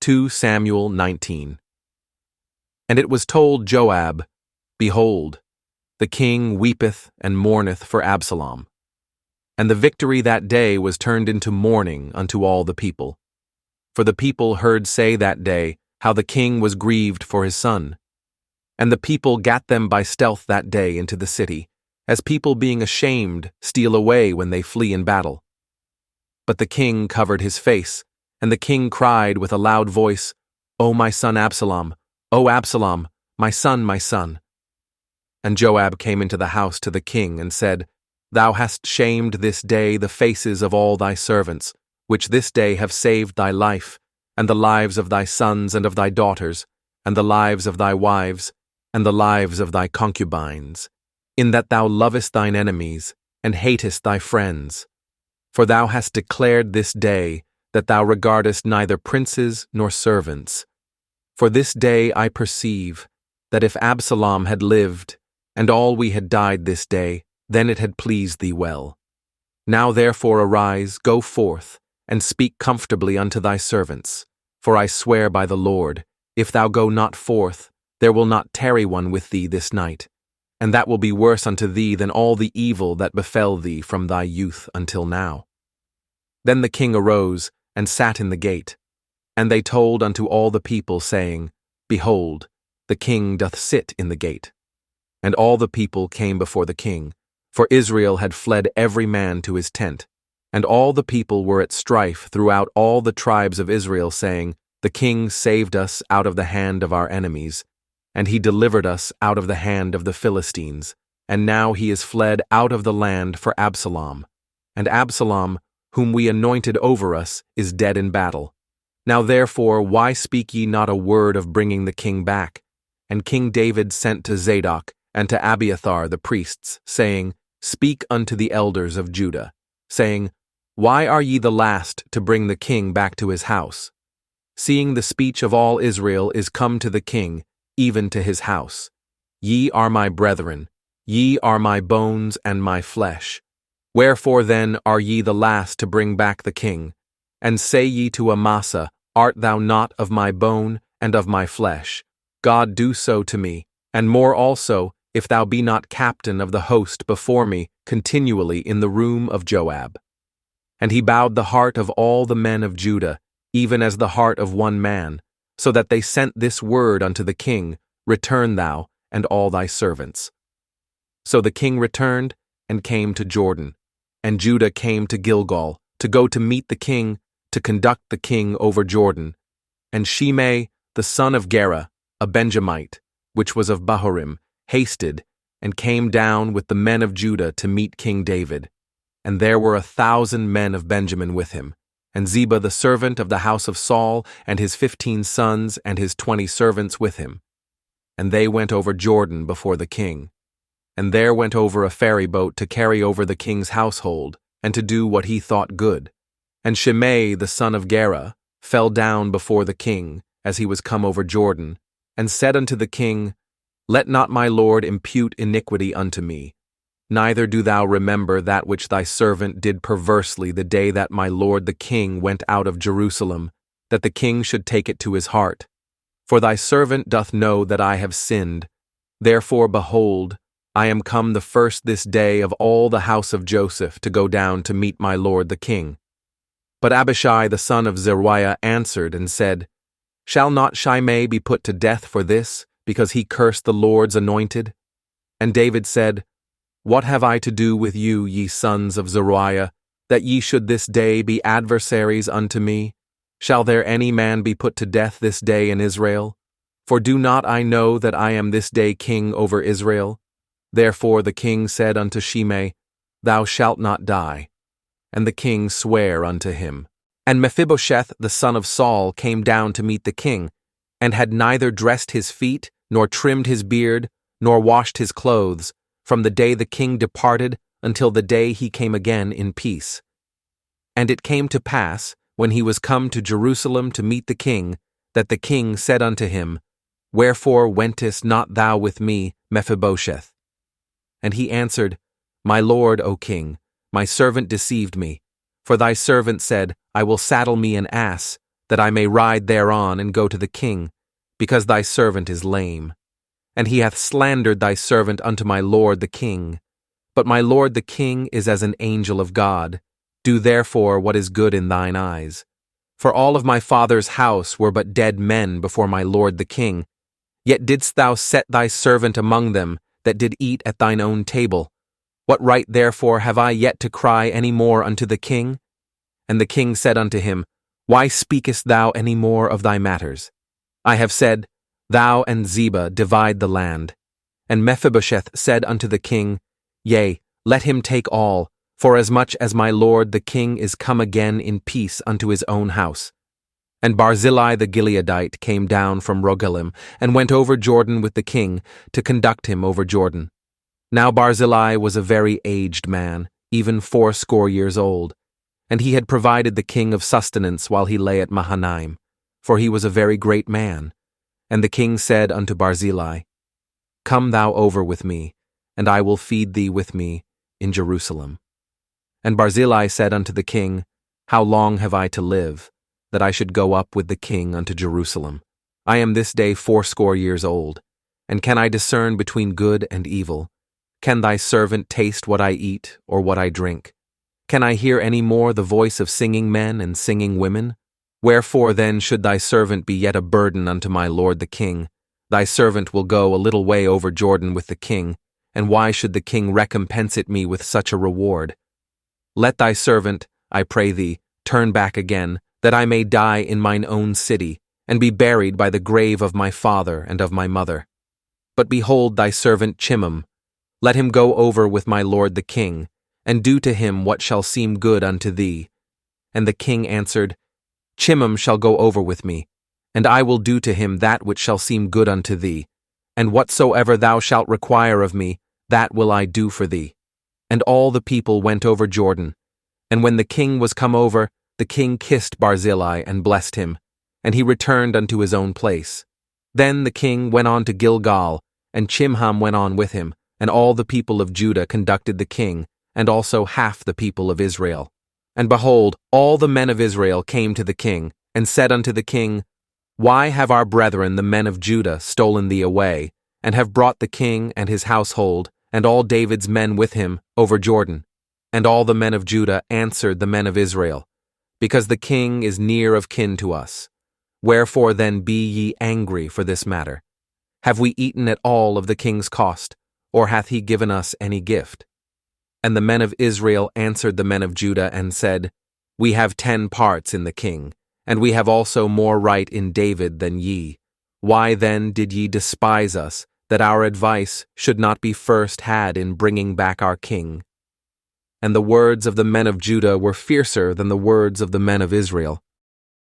2 Samuel 19. And it was told Joab, Behold, the king weepeth and mourneth for Absalom. And the victory that day was turned into mourning unto all the people. For the people heard say that day how the king was grieved for his son. And the people gat them by stealth that day into the city, as people being ashamed steal away when they flee in battle. But the king covered his face, and the king cried with a loud voice, O my son Absalom, O Absalom, my son, my son. And Joab came into the house to the king and said, Thou hast shamed this day the faces of all thy servants, which this day have saved thy life, and the lives of thy sons and of thy daughters, and the lives of thy wives, and the lives of thy concubines, in that thou lovest thine enemies, and hatest thy friends. For thou hast declared this day that thou regardest neither princes nor servants. For this day I perceive that if Absalom had lived, and all we had died this day, then it had pleased thee well. Now therefore arise, go forth, and speak comfortably unto thy servants. For I swear by the Lord, if thou go not forth, there will not tarry one with thee this night, and that will be worse unto thee than all the evil that befell thee from thy youth until now. Then the king arose, and sat in the gate. And they told unto all the people, saying, Behold, the king doth sit in the gate. And all the people came before the king, for Israel had fled every man to his tent. And all the people were at strife throughout all the tribes of Israel, saying, The king saved us out of the hand of our enemies, and he delivered us out of the hand of the Philistines, and now he is fled out of the land for Absalom. And Absalom, whom we anointed over us, is dead in battle. Now therefore, why speak ye not a word of bringing the king back? And King David sent to Zadok and to Abiathar the priests, saying, Speak unto the elders of Judah, saying, Why are ye the last to bring the king back to his house? Seeing the speech of all Israel is come to the king, even to his house. Ye are my brethren, ye are my bones and my flesh. Wherefore then are ye the last to bring back the king? And say ye to Amasa, Art thou not of my bone and of my flesh? God do so to me, and more also, if thou be not captain of the host before me continually in the room of Joab. And he bowed the heart of all the men of Judah, even as the heart of one man, so that they sent this word unto the king, Return thou, and all thy servants. So the king returned, and came to Jordan, and Judah came to Gilgal, to go to meet the king, to conduct the king over Jordan. And Shimei, the son of Gera, a Benjamite, which was of Bahurim, hasted, and came down with the men of Judah to meet King David. And there were 1,000 men of Benjamin with him, and Ziba the servant of the house of Saul, and his 15 sons and his 20 servants with him. And they went over Jordan before the king. And there went over a ferry boat to carry over the king's household, and to do what he thought good. And Shimei the son of Gera fell down before the king, as he was come over Jordan, and said unto the king, Let not my lord impute iniquity unto me, neither do thou remember that which thy servant did perversely the day that my lord the king went out of Jerusalem, that the king should take it to his heart. For thy servant doth know that I have sinned. Therefore, behold, I am come the first this day of all the house of Joseph to go down to meet my lord the king. But Abishai the son of Zeruiah answered and said, Shall not Shimei be put to death for this, because he cursed the Lord's anointed? And David said, What have I to do with you, ye sons of Zeruiah, that ye should this day be adversaries unto me? Shall there any man be put to death this day in Israel? For do not I know that I am this day king over Israel? Therefore the king said unto Shimei, Thou shalt not die. And the king sware unto him. And Mephibosheth the son of Saul came down to meet the king, and had neither dressed his feet, nor trimmed his beard, nor washed his clothes, from the day the king departed until the day he came again in peace. And it came to pass, when he was come to Jerusalem to meet the king, that the king said unto him, Wherefore wentest not thou with me, Mephibosheth? And he answered, My lord, O king, my servant deceived me. For thy servant said, I will saddle me an ass, that I may ride thereon and go to the king, because thy servant is lame. And he hath slandered thy servant unto my lord the king. But my lord the king is as an angel of God. Do therefore what is good in thine eyes. For all of my father's house were but dead men before my lord the king. Yet didst thou set thy servant among them, that did eat at thine own table. What right therefore have I yet to cry any more unto the king? And the king said unto him, Why speakest thou any more of thy matters? I have said, Thou and Ziba divide the land. And Mephibosheth said unto the king, Yea, let him take all, forasmuch as my lord the king is come again in peace unto his own house. And Barzillai the Gileadite came down from Rogelim, and went over Jordan with the king, to conduct him over Jordan. Now Barzillai was a very aged man, even 80 years old, and he had provided the king of sustenance while he lay at Mahanaim, for he was a very great man. And the king said unto Barzillai, Come thou over with me, and I will feed thee with me in Jerusalem. And Barzillai said unto the king, How long have I to live, that I should go up with the king unto Jerusalem? I am this day 80 years old, and can I discern between good and evil? Can thy servant taste what I eat or what I drink? Can I hear any more the voice of singing men and singing women? Wherefore then should thy servant be yet a burden unto my lord the king? Thy servant will go a little way over Jordan with the king, and why should the king recompense it me with such a reward? Let thy servant, I pray thee, turn back again, that I may die in mine own city, and be buried by the grave of my father and of my mother. But behold thy servant Chimham, let him go over with my lord the king, and do to him what shall seem good unto thee. And the king answered, Chimham shall go over with me, and I will do to him that which shall seem good unto thee, and whatsoever thou shalt require of me, that will I do for thee. And all the people went over Jordan. And when the king was come over, the king kissed Barzillai and blessed him, and he returned unto his own place. Then the king went on to Gilgal, and Chimham went on with him, and all the people of Judah conducted the king, and also half the people of Israel. And behold, all the men of Israel came to the king, and said unto the king, Why have our brethren the men of Judah stolen thee away, and have brought the king and his household, and all David's men with him, over Jordan? And all the men of Judah answered the men of Israel, Because the king is near of kin to us. Wherefore then be ye angry for this matter? Have we eaten at all of the king's cost, or hath he given us any gift? And the men of Israel answered the men of Judah and said, We have 10 parts in the king, and we have also more right in David than ye. Why then did ye despise us, that our advice should not be first had in bringing back our king? And the words of the men of Judah were fiercer than the words of the men of Israel.